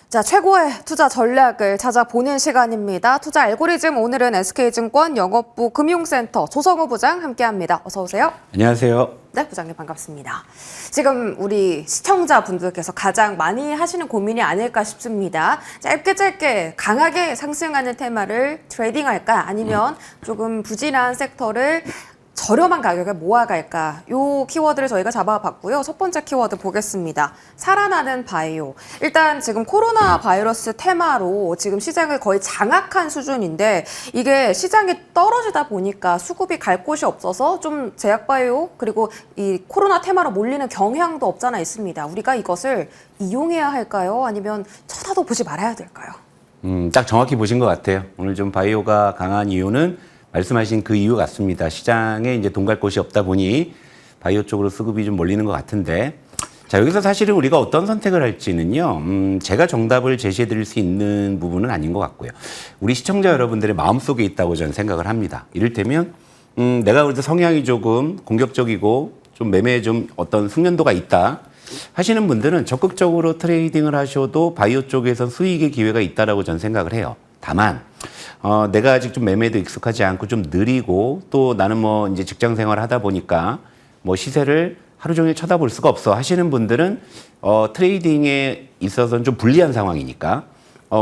자, 최고의 투자 전략을 찾아보는 시간입니다. 투자 알고리즘, 오늘은 SK증권 영업부 금융센터 조성우 부장 함께합니다. 어서 오세요. 안녕하세요. 네, 부장님 반갑습니다. 지금 우리 시청자분들께서 가장 많이 하시는 고민이 아닐까 싶습니다. 짧게 강하게 상승하는 테마를 트레이딩할까, 아니면 조금 부진한 섹터를 저렴한 가격에 모아갈까? 요 키워드를 저희가 잡아봤고요. 첫 번째 키워드 보겠습니다. 살아나는 바이오. 일단 지금 코로나 바이러스 테마로 지금 시장을 거의 장악한 수준인데, 이게 시장이 떨어지다 보니까 수급이 갈 곳이 없어서 좀 제약 바이오 그리고 이 코로나 테마로 몰리는 경향도 없잖아 있습니다. 우리가 이것을 이용해야 할까요? 아니면 쳐다도 보지 말아야 될까요? 딱 정확히 보신 것 같아요. 오늘 좀 바이오가 강한 이유는 말씀하신 그 이유 같습니다. 시장에 이제 돈 갈 곳이 없다 보니 바이오 쪽으로 수급이 좀 몰리는 것 같은데, 자, 여기서 사실은 우리가 어떤 선택을 할지는요, 제가 정답을 제시해 드릴 수 있는 부분은 아닌 것 같고요. 우리 시청자 여러분들의 마음속에 있다고 저는 생각을 합니다. 이를테면, 내가 그래도 성향이 조금 공격적이고 좀 매매에 좀 어떤 숙련도가 있다 하시는 분들은 적극적으로 트레이딩을 하셔도 바이오 쪽에서 수익의 기회가 있다라고 저는 생각을 해요. 다만, 내가 아직 좀 매매도 익숙하지 않고 좀 느리고, 또 나는 뭐 이제 직장 생활을 하다 보니까 뭐 시세를 하루 종일 쳐다볼 수가 없어 하시는 분들은 트레이딩에 있어서는 좀 불리한 상황이니까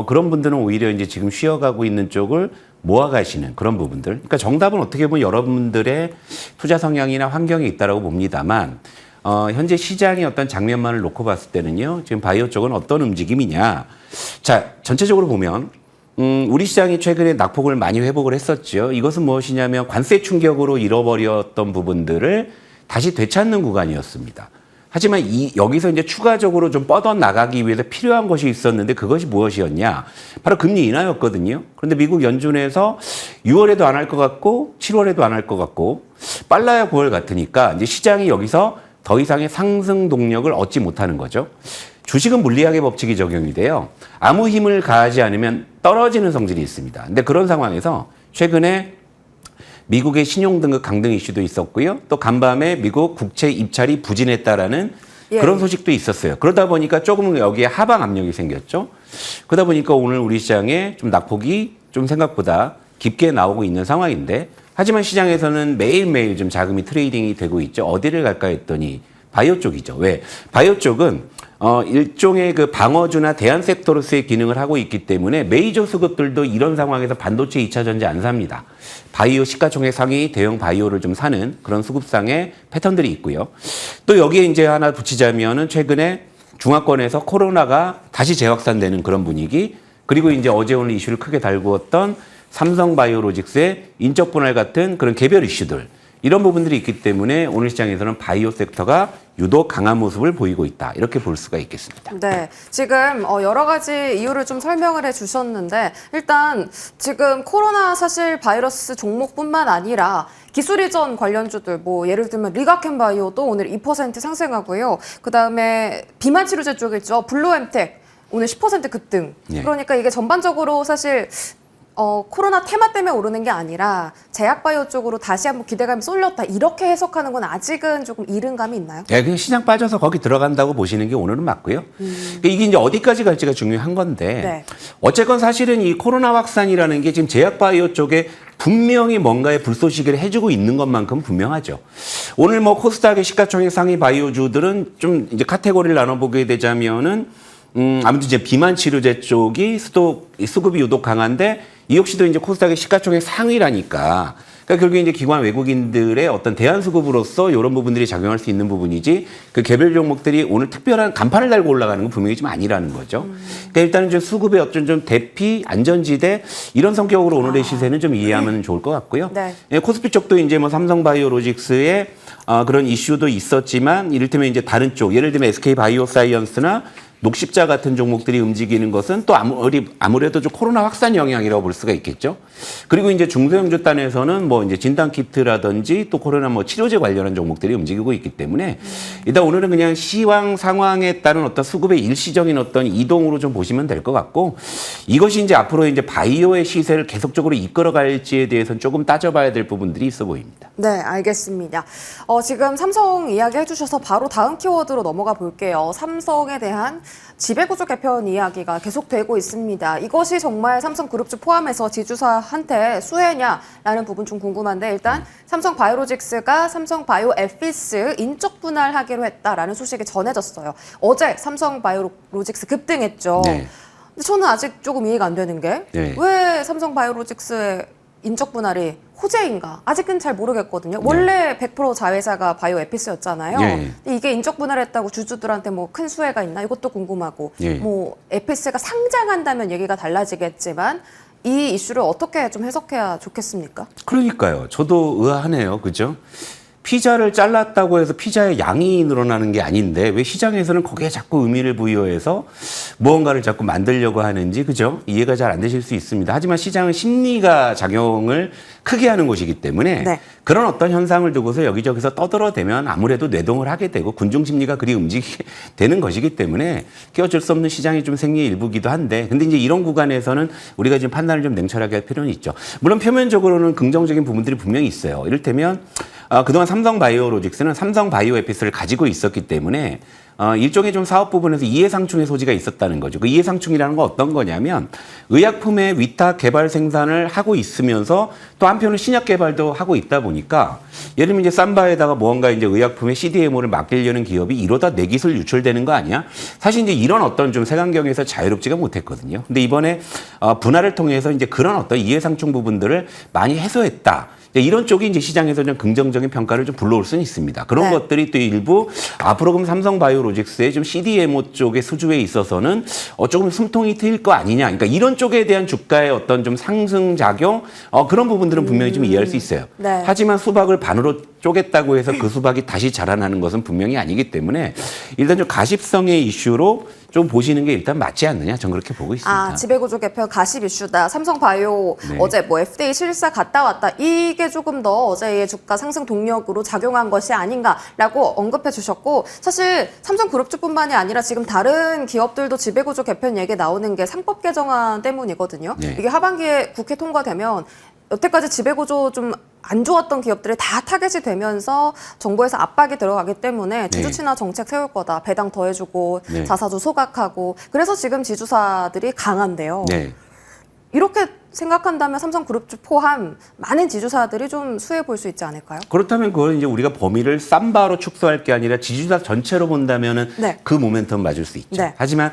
그런 분들은 오히려 이제 지금 쉬어가고 있는 쪽을 모아가시는 그런 부분들. 그러니까 정답은 어떻게 보면 여러분들의 투자 성향이나 환경에 있다라고 봅니다만, 현재 시장의 어떤 장면만을 놓고 봤을 때는요, 지금 바이오 쪽은 어떤 움직임이냐. 자, 전체적으로 보면 우리 시장이 최근에 낙폭을 많이 회복을 했었죠. 이것은 무엇이냐면 관세 충격으로 잃어버렸던 부분들을 다시 되찾는 구간이었습니다. 하지만 여기서 이제 추가적으로 좀 뻗어 나가기 위해서 필요한 것이 있었는데, 그것이 무엇이었냐? 바로 금리 인하였거든요. 그런데 미국 연준에서 6월에도 안 할 것 같고 7월에도 안 할 것 같고 빨라야 9월 같으니까 이제 시장이 여기서 더 이상의 상승 동력을 얻지 못하는 거죠. 주식은 물리학의 법칙이 적용이 돼요. 아무 힘을 가하지 않으면 떨어지는 성질이 있습니다. 근데 그런 상황에서 최근에 미국의 신용등급 강등 이슈도 있었고요. 또 간밤에 미국 국채 입찰이 부진했다라는 그런 소식도 있었어요. 그러다 보니까 조금 여기에 하방 압력이 생겼죠. 그러다 보니까 오늘 우리 시장에 좀 낙폭이 좀 생각보다 깊게 나오고 있는 상황인데, 하지만 시장에서는 매일매일 좀 자금이 트레이딩이 되고 있죠. 어디를 갈까 했더니 바이오 쪽이죠. 왜? 바이오 쪽은 일종의 그 방어주나 대안 섹터로서의 기능을 하고 있기 때문에 메이저 수급들도 이런 상황에서 반도체 2차 전지 안 삽니다. 바이오 시가총액 상위 대형 바이오를 좀 사는 그런 수급상의 패턴들이 있고요. 또 여기에 이제 하나 붙이자면은 최근에 중화권에서 코로나가 다시 재확산되는 그런 분위기, 그리고 이제 어제 오늘 이슈를 크게 달구었던 삼성바이오로직스의 인적 분할 같은 그런 개별 이슈들, 이런 부분들이 있기 때문에 오늘 시장에서는 바이오 섹터가 유독 강한 모습을 보이고 있다, 이렇게 볼 수가 있겠습니다. 네, 지금 여러 가지 이유를 좀 설명을 해주셨는데, 일단 지금 코로나 사실 바이러스 종목뿐만 아니라 기술 이전 관련주들, 뭐 예를 들면 리가켄바이오도 오늘 2% 상승하고요. 그 다음에 비만 치료제 쪽이죠, 블루엠텍 오늘 10% 급등. 예. 그러니까 이게 전반적으로 사실 코로나 테마 때문에 오르는 게 아니라 제약바이오 쪽으로 다시 한번 기대감이 쏠렸다, 이렇게 해석하는 건 아직은 조금 이른 감이 있나요? 네, 그냥 시장 빠져서 거기 들어간다고 보시는 게 오늘은 맞고요. 그러니까 이게 이제 어디까지 갈지가 중요한 건데, 네. 어쨌건 사실은 이 코로나 확산이라는 게 지금 제약바이오 쪽에 분명히 뭔가의 불쏘시개를 해주고 있는 것만큼 분명하죠. 오늘 뭐 코스닥의 시가총액 상위 바이오주들은 좀 이제 카테고리를 나눠보게 되자면은 아무튼 이제 비만 치료제 쪽이 수급이 유독 강한데, 이 역시도 이제 코스닥의 시가총액 상위라니까. 그러니까 결국에 이제 기관 외국인들의 어떤 대안 수급으로서 이런 부분들이 작용할 수 있는 부분이지, 그 개별 종목들이 오늘 특별한 간판을 달고 올라가는 건 분명히 좀 아니라는 거죠. 그러니까 일단은 좀 수급의 어떤 좀 대피, 안전지대, 이런 성격으로 오늘의 시세는 좀 이해하면 좋을 것 같고요. 네. 예, 코스피 쪽도 이제 뭐 삼성바이오로직스의 그런 이슈도 있었지만, 이를테면 이제 다른 쪽, 예를 들면 SK바이오사이언스나 녹십자 같은 종목들이 움직이는 것은 또 아무래도 좀 코로나 확산 영향이라고 볼 수가 있겠죠. 그리고 이제 중소형주 단에서는 뭐 이제 진단키트라든지 또 코로나 뭐 치료제 관련한 종목들이 움직이고 있기 때문에, 일단 오늘은 그냥 시황 상황에 따른 어떤 수급의 일시적인 어떤 이동으로 좀 보시면 될 것 같고, 이것이 이제 앞으로 이제 바이오의 시세를 계속적으로 이끌어갈지에 대해서는 조금 따져봐야 될 부분들이 있어 보입니다. 네, 알겠습니다. 지금 삼성 이야기 해주셔서 바로 다음 키워드로 넘어가 볼게요. 삼성에 대한 지배구조 개편 이야기가 계속되고 있습니다. 이것이 정말 삼성그룹주 포함해서 지주사한테 수혜냐라는 부분 좀 궁금한데 일단 삼성바이오로직스가 삼성바이오에피스 인적 분할하기로 했다라는 소식이 전해졌어요. 어제 삼성바이오로직스 급등했죠. 네. 근데 저는 아직 조금 이해가 안 되는 게 왜 삼성바이오로직스의 인적 분할이 호재인가? 아직은 잘 모르겠거든요. 원래 100% 자회사가 바이오에피스였잖아요. 근데 이게 인적 분할했다고 주주들한테 뭐 큰 수혜가 있나? 이것도 궁금하고 뭐 에피스가 상장한다면 얘기가 달라지겠지만 이 이슈를 어떻게 좀 해석해야 좋겠습니까? 그러니까요. 저도 의아하네요. 그죠? 피자를 잘랐다고 해서 피자의 양이 늘어나는 게 아닌데 왜 시장에서는 거기에 자꾸 의미를 부여해서 무언가를 자꾸 만들려고 하는지 그죠? 이해가 잘 안 되실 수 있습니다. 하지만 시장은 심리가 작용을 크게 하는 곳이기 때문에 그런 어떤 현상을 두고서 여기저기서 떠들어대면 아무래도 뇌동을 하게 되고 군중 심리가 그리 움직이게 되는 것이기 때문에 어쩔 수 없는 시장이 좀 생리의 일부기도 한데 근데 이제 이런 구간에서는 우리가 지금 판단을 좀 냉철하게 할 필요는 있죠. 물론 표면적으로는 긍정적인 부분들이 분명히 있어요. 이를테면 그동안 삼성바이오로직스는 삼성바이오에피스를 가지고 있었기 때문에 일종의 좀 사업 부분에서 이해상충의 소지가 있었다는 거죠. 그 이해상충이라는 건 어떤 거냐면 의약품의 위탁 개발 생산을 하고 있으면서 또 한편으로 신약 개발도 하고 있다 보니까 예를 들면 이제 삼바에다가 무언가 이제 의약품의 CDMO를 맡기려는 기업이 이러다 내 기술 유출되는 거 아니야? 사실 이제 이런 어떤 좀 색안경에서 자유롭지가 못했거든요. 근데 이번에 분할을 통해서 이제 그런 어떤 이해상충 부분들을 많이 해소했다. 이런 쪽이 이제 시장에서 좀 긍정적인 평가를 좀 불러올 수는 있습니다. 그런 것들이 또 일부 앞으로 그럼 삼성바이오로직스의 좀 CDMO 쪽의 수주에 있어서는 조금 숨통이 트일 거 아니냐. 그러니까 이런 쪽에 대한 주가의 어떤 좀 상승 작용 그런 부분들은 분명히 좀 이해할 수 있어요. 하지만 수박을 반으로 쪼갰다고 해서 그 수박이 다시 자라나는 것은 분명히 아니기 때문에 일단 좀 가십성의 이슈로 좀 보시는 게 일단 맞지 않느냐. 전 그렇게 보고 있습니다. 지배구조 개편 가십 이슈다. 삼성바이오 어제 뭐 FDA 실사 갔다 왔다. 이게 조금 더 어제의 주가 상승 동력으로 작용한 것이 아닌가라고 언급해 주셨고 사실 삼성그룹주뿐만이 아니라 지금 다른 기업들도 지배구조 개편 얘기 나오는 게 상법 개정안 때문이거든요. 이게 하반기에 국회 통과되면 여태까지 지배구조 좀 안 좋았던 기업들이 다 타겟이 되면서 정부에서 압박이 들어가기 때문에 주주 친화 정책 세울 거다. 배당 더해주고 자사주 소각하고 그래서 지금 지주사들이 강한데요. 이렇게 생각한다면 삼성그룹주 포함 많은 지주사들이 좀 수혜 볼 수 있지 않을까요? 그렇다면 그건 이제 우리가 범위를 삼바로 축소할 게 아니라 지주사 전체로 본다면은 그 모멘텀 맞을 수 있죠. 하지만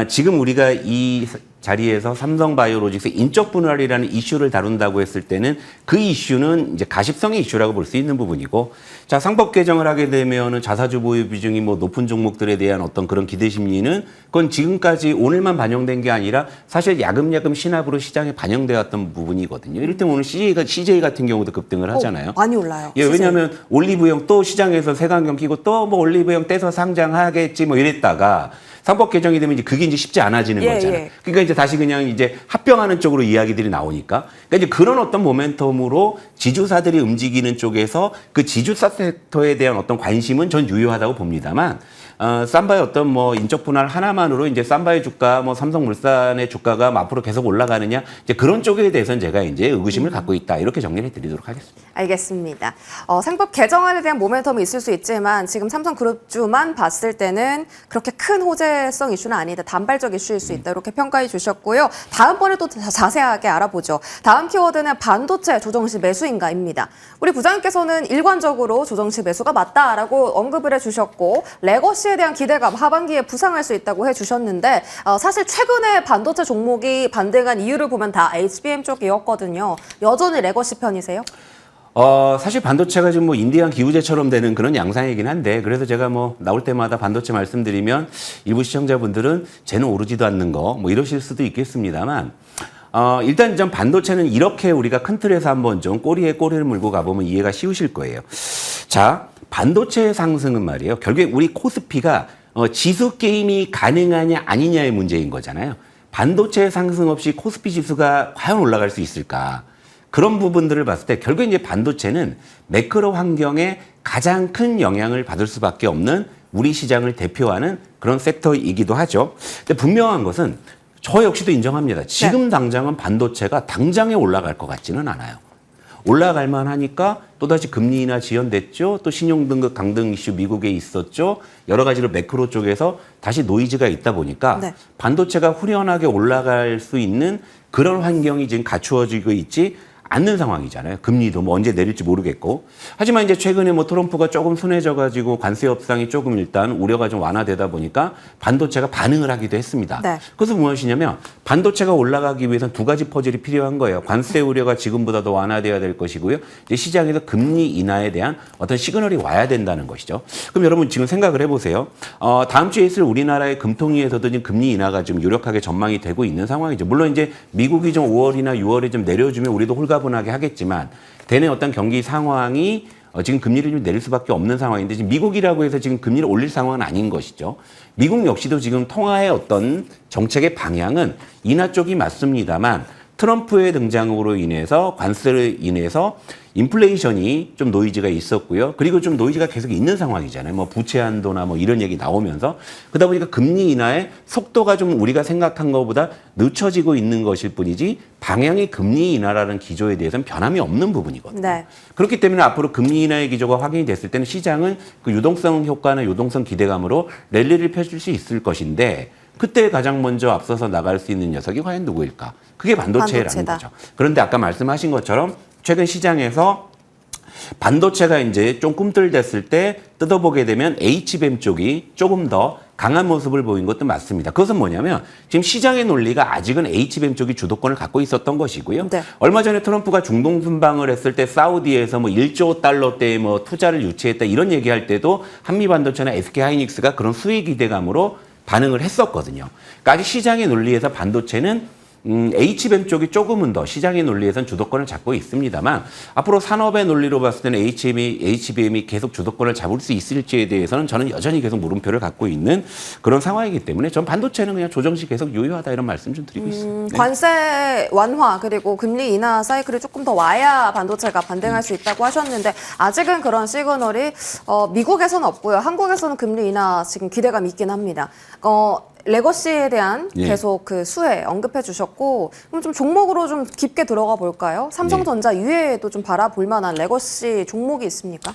지금 우리가 이 자리에서 삼성바이오로직스 인적 분할이라는 이슈를 다룬다고 했을 때는 그 이슈는 이제 가십성의 이슈라고 볼 수 있는 부분이고, 자 상법 개정을 하게 되면은 자사주 보유 비중이 뭐 높은 종목들에 대한 어떤 그런 기대 심리는 그건 지금까지 오늘만 반영된 게 아니라 사실 야금야금 신압으로 시장에 반영되었던 부분이거든요. 이럴 때 오늘 CJ 같은 경우도 급등을 하잖아요. 많이 올라요. 예, 왜냐하면 올리브영 또 시장에서 색안경 끼고 또 뭐 올리브영 떼서 상장하겠지 뭐 이랬다가 상법 개정이 되면 이제 그게 이제 쉽지 않아지는 거잖아요. 그러니까 이제 다시 그냥 이제 합병하는 쪽으로 이야기들이 나오니까. 그러니까 이제 그런 어떤 모멘텀으로 지주사들이 움직이는 쪽에서 그 지주사 섹터에 대한 어떤 관심은 전 유효하다고 봅니다만, 삼바의 어떤 뭐 인적 분할 하나만으로 이제 삼바의 주가, 뭐 삼성물산의 주가가 앞으로 계속 올라가느냐, 이제 그런 쪽에 대해서는 제가 이제 의구심을 갖고 있다. 이렇게 정리를 드리도록 하겠습니다. 알겠습니다. 상법 개정안에 대한 모멘텀이 있을 수 있지만 지금 삼성그룹주만 봤을 때는 그렇게 큰 호재성 이슈는 아니다. 단발적 이슈일 수 있다. 이렇게 평가해 주셨고요. 다음번에 또 자세하게 알아보죠. 다음 키워드는 반도체 조정시 매수인가입니다. 우리 부장님께서는 일관적으로 조정시 매수가 맞다라고 언급을 해주셨고 레거시에 대한 기대감 하반기에 부상할 수 있다고 해주셨는데 사실 최근에 반도체 종목이 반등한 이유를 보면 다 HBM 쪽이었거든요. 여전히 레거시 편이세요? 사실 반도체가 지금 뭐 인디안 기우제처럼 되는 그런 양상이긴 한데, 그래서 제가 뭐 나올 때마다 반도체 말씀드리면 일부 시청자분들은 쟤는 오르지도 않는 거 뭐 이러실 수도 있겠습니다만, 일단 좀 반도체는 이렇게 우리가 큰 틀에서 한번 좀 꼬리에 꼬리를 물고 가보면 이해가 쉬우실 거예요. 자, 반도체 상승은 말이에요. 결국에 우리 코스피가 지수 게임이 가능하냐 아니냐의 문제인 거잖아요. 반도체 상승 없이 코스피 지수가 과연 올라갈 수 있을까? 그런 부분들을 봤을 때 결국에 이제 반도체는 매크로 환경에 가장 큰 영향을 받을 수밖에 없는 우리 시장을 대표하는 그런 섹터이기도 하죠. 근데 분명한 것은 저 역시도 인정합니다. 지금 당장은 반도체가 당장에 올라갈 것 같지는 않아요. 올라갈 만하니까 또다시 금리 인하 지연됐죠. 또 신용등급 강등 이슈 미국에 있었죠. 여러 가지로 매크로 쪽에서 다시 노이즈가 있다 보니까 네. 반도체가 후련하게 올라갈 수 있는 그런 환경이 지금 갖추어지고 있지 않는 상황이잖아요. 금리도 뭐 언제 내릴지 모르겠고. 하지만 이제 최근에 뭐 트럼프가 조금 순해져가지고 관세 협상이 조금 일단 우려가 좀 완화되다 보니까 반도체가 반응을 하기도 했습니다. 네. 그래서 무엇이냐면 반도체가 올라가기 위해서는 두 가지 퍼즐이 필요한 거예요. 관세 우려가 지금보다 더 완화돼야 될 것이고요. 이제 시장에서 금리 인하에 대한 어떤 시그널이 와야 된다는 것이죠. 그럼 여러분 지금 생각을 해보세요. 다음 주에 있을 우리나라의 금통위에서도 지금 금리 인하가 좀 유력하게 전망이 되고 있는 상황이죠. 물론 이제 미국이 좀 5월이나 6월에 좀 내려주면 우리도 홀가분하게 하겠지만 대내 어떤 경기 상황이 지금 금리를 좀 내릴 수밖에 없는 상황인데 지금 미국이라고 해서 지금 금리를 올릴 상황은 아닌 것이죠. 미국 역시도 지금 통화의 어떤 정책의 방향은 인하 쪽이 맞습니다만 트럼프의 등장으로 인해서 관세를 인해서 인플레이션이 좀 노이즈가 있었고요. 그리고 좀 노이즈가 계속 있는 상황이잖아요. 뭐 부채 한도나 뭐 이런 얘기 나오면서 그러다 보니까 금리 인하의 속도가 좀 우리가 생각한 것보다 늦춰지고 있는 것일 뿐이지 방향이 금리 인하라는 기조에 대해서는 변함이 없는 부분이거든요. 네. 그렇기 때문에 앞으로 금리 인하의 기조가 확인이 됐을 때는 시장은 그 유동성 효과나 유동성 기대감으로 랠리를 펼칠 수 있을 것인데 그때 가장 먼저 앞서서 나갈 수 있는 녀석이 과연 누구일까? 그게 반도체라는 반도체다. 거죠. 그런데 아까 말씀하신 것처럼 최근 시장에서 반도체가 이제 좀 꿈틀댔을 때 뜯어보게 되면 HBM 쪽이 조금 더 강한 모습을 보인 것도 맞습니다. 그것은 뭐냐면 지금 시장의 논리가 아직은 HBM 쪽이 주도권을 갖고 있었던 것이고요. 네. 얼마 전에 트럼프가 중동 순방을 했을 때 사우디에서 뭐 1조 달러대의 뭐 투자를 유치했다 이런 얘기할 때도 한미반도체나 SK하이닉스가 그런 수익 기대감으로 반응을 했었거든요. 그러니까 아직 시장의 논리에서 반도체는 HBM 쪽이 조금은 더 시장의 논리에선 주도권을 잡고 있습니다만 앞으로 산업의 논리로 봤을 때는 HBM이 계속 주도권을 잡을 수 있을지에 대해서는 저는 여전히 계속 물음표를 갖고 있는 그런 상황이기 때문에 전 반도체는 그냥 조정시 계속 유효하다 이런 말씀 좀 드리고 있습니다. 네. 관세 완화 그리고 금리 인하 사이클이 조금 더 와야 반도체가 반등할 수 있다고 하셨는데 아직은 그런 시그널이 미국에서는 없고요. 한국에서는 금리 인하 지금 기대감이 있긴 합니다. 레거시에 대한 예. 계속 그 수혜 언급해 주셨고 그럼 좀 종목으로 좀 깊게 들어가 볼까요? 삼성전자 이외에도 좀 바라볼 만한 레거시 종목이 있습니까?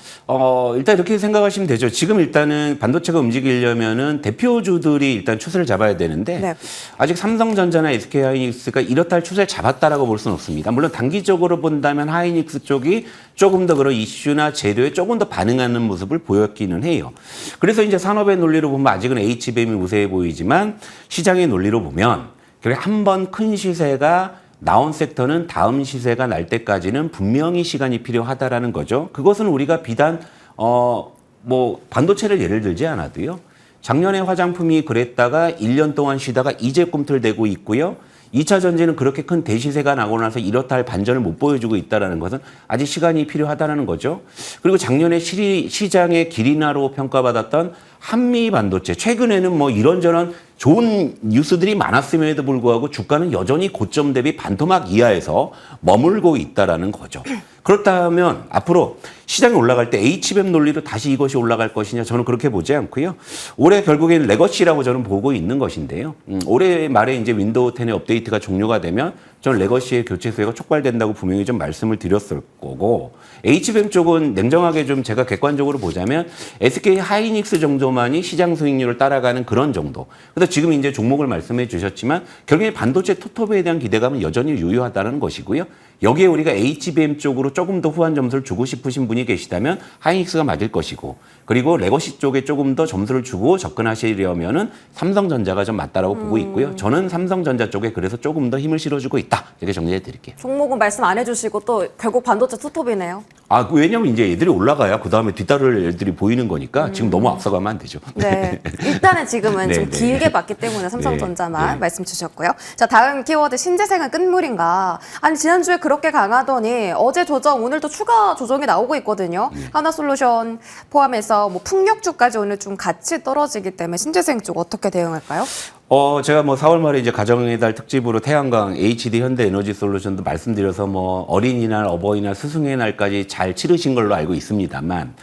일단 이렇게 생각하시면 되죠. 지금 일단은 반도체가 움직이려면은 대표주들이 일단 추세를 잡아야 되는데 네. 아직 삼성전자나 SK하이닉스가 이렇다 할 추세를 잡았다라고 볼 수는 없습니다. 물론 단기적으로 본다면 하이닉스 쪽이 조금 더 그런 이슈나 재료에 조금 더 반응하는 모습을 보였기는 해요. 그래서 이제 산업의 논리로 보면 아직은 HBM이 우세해 보이지만 시장의 논리로 보면 한 번 큰 시세가 나온 섹터는 다음 시세가 날 때까지는 분명히 시간이 필요하다라는 거죠. 그것은 우리가 비단 뭐 반도체를 예를 들지 않아도요. 작년에 화장품이 그랬다가 1년 동안 쉬다가 이제 꿈틀대고 있고요. 2차 전지는 그렇게 큰 대시세가 나고 나서 이렇다 할 반전을 못 보여주고 있다는 것은 아직 시간이 필요하다는 거죠. 그리고 작년에 시장의 길이나로 평가받았던 한미 반도체 최근에는 뭐 이런저런 좋은 뉴스들이 많았음에도 불구하고 주가는 여전히 고점 대비 반토막 이하에서 머물고 있다라는 거죠. 그렇다면 앞으로 시장이 올라갈 때 HBM 논리로 다시 이것이 올라갈 것이냐 저는 그렇게 보지 않고요. 올해 결국에는 레거시라고 저는 보고 있는 것인데요. 올해 말에 이제 윈도우 10의 업데이트가 종료가 되면 저는 레거시의 교체 수혜가 촉발된다고 분명히 좀 말씀을 드렸을 거고 HBM 쪽은 냉정하게 좀 제가 객관적으로 보자면 SK 하이닉스 정도만이 시장 수익률을 따라가는 그런 정도. 그래서 지금 이제 종목을 말씀해 주셨지만 결국에 반도체 토톱에 대한 기대감은 여전히 유효하다는 것이고요. 여기에 우리가 HBM 쪽으로 조금 더 후한 점수를 주고 싶으신 분이 계시다면 하이닉스가 맞을 것이고 그리고 레거시 쪽에 조금 더 점수를 주고 접근하시려면은 삼성전자가 좀 맞다라고 보고 있고요. 저는 삼성전자 쪽에 그래서 조금 더 힘을 실어주고 있다. 이렇게 정리해 드릴게요. 종목은 말씀 안 해주시고 또 결국 반도체 투톱이네요. 왜냐면 이제 애들이 올라가야 그 다음에 뒤따를 애들이 보이는 거니까 지금 너무 앞서가면 안 되죠. 네. 일단은 지금은 네, 좀 네. 길게 봤기 때문에 삼성전자만 네. 말씀 주셨고요. 자, 다음 키워드 신재생은 끝물인가? 아니, 지난주에 그렇게 강하더니 어제 조정, 오늘도 추가 조정이 나오고 있거든요. 하나솔루션 포함해서 뭐 풍력주까지 오늘 좀 같이 떨어지기 때문에 신재생 쪽 어떻게 대응할까요? 제가 뭐 4월 말에 이제 가정의 달 특집으로 태양광, HD 현대에너지솔루션도 말씀드려서 뭐 어린이날, 어버이날, 스승의 날까지 잘 치르신 걸로 알고 있습니다만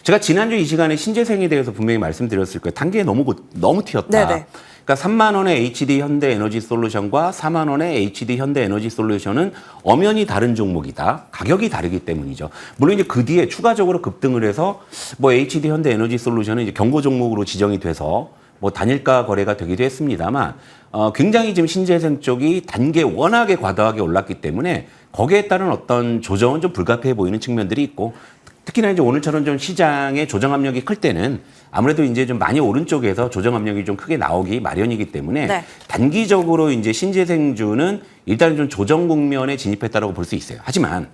제가 지난주 이 시간에 신재생에 대해서 분명히 말씀드렸을 거예요. 단계에 너무 튀었다. 네네. 그러니까 3만 원의 HD 현대에너지솔루션과 4만 원의 HD 현대에너지솔루션은 엄연히 다른 종목이다. 가격이 다르기 때문이죠. 물론 이제 그 뒤에 추가적으로 급등을 해서 뭐 HD 현대에너지솔루션은 이제 경고 종목으로 지정이 돼서 뭐 단일가 거래가 되기도 했습니다만 굉장히 지금 신재생 쪽이 단계 워낙에 과다하게 올랐기 때문에 거기에 따른 어떤 조정은 좀 불가피해 보이는 측면들이 있고 특히나 이제 오늘처럼 좀 시장의 조정 압력이 클 때는 아무래도 이제 좀 많이 오른쪽에서 조정 압력이 좀 크게 나오기 마련이기 때문에 네. 단기적으로 이제 신재생주는 일단 좀 조정 국면에 진입했다라고 볼 수 있어요. 하지만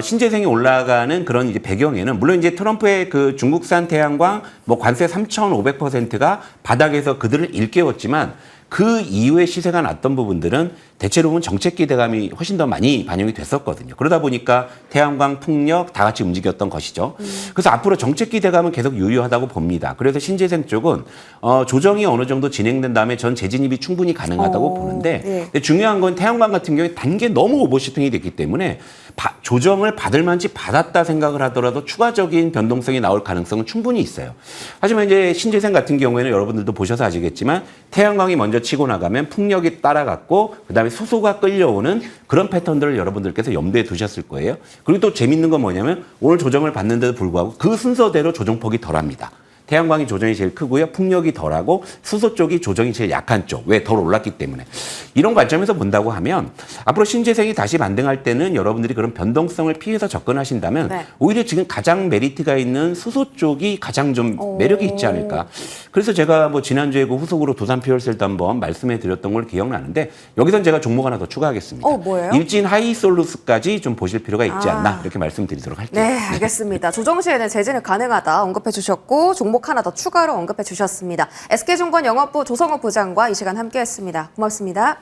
신재생이 올라가는 그런 이제 배경에는 물론 이제 트럼프의 그 중국산 태양광 뭐 관세 3,500%가 바닥에서 그들을 일깨웠지만 그 이후에 시세가 났던 부분들은 대체로 보면 정책 기대감이 훨씬 더 많이 반영이 됐었거든요. 그러다 보니까 태양광, 풍력 다 같이 움직였던 것이죠. 그래서 앞으로 정책 기대감은 계속 유효하다고 봅니다. 그래서 신재생 쪽은 조정이 어느 정도 진행된 다음에 전 재진입이 충분히 가능하다고 보는데 네. 근데 중요한 건 태양광 같은 경우에 단계 너무 오버슈팅이 됐기 때문에 조정을 받을 만치 받았다 생각을 하더라도 추가적인 변동성이 나올 가능성은 충분히 있어요. 하지만 이제 신재생 같은 경우에는 여러분들도 보셔서 아시겠지만 태양광이 먼저 치고 나가면 풍력이 따라갔고 그다음에 수소가 끌려오는 그런 패턴들을 여러분들께서 염두에 두셨을 거예요. 그리고 또 재밌는 건 뭐냐면 오늘 조정을 받는데도 불구하고 그 순서대로 조정폭이 덜합니다. 태양광이 조정이 제일 크고요. 풍력이 덜하고 수소 쪽이 조정이 제일 약한 쪽. 왜? 덜 올랐기 때문에. 이런 관점에서 본다고 하면 앞으로 신재생이 다시 반등할 때는 여러분들이 그런 변동성을 피해서 접근하신다면 네. 오히려 지금 가장 메리트가 있는 수소 쪽이 가장 좀 매력이 있지 않을까. 그래서 제가 뭐 지난주에 그 후속으로 두산 퓨얼셀도 한번 말씀해 드렸던 걸 기억나는데 여기선 제가 종목 하나 더 추가하겠습니다. 뭐예요? 일진 하이솔루스까지 좀 보실 필요가 있지 않나 이렇게 말씀드리도록 할게요. 네, 알겠습니다. 조정 시에는 재진입 가능하다 언급해 주셨고 종목 하나 더 추가로 언급해 주셨습니다. SK증권 영업부 조성호 부장과 이 시간 함께했습니다. 고맙습니다.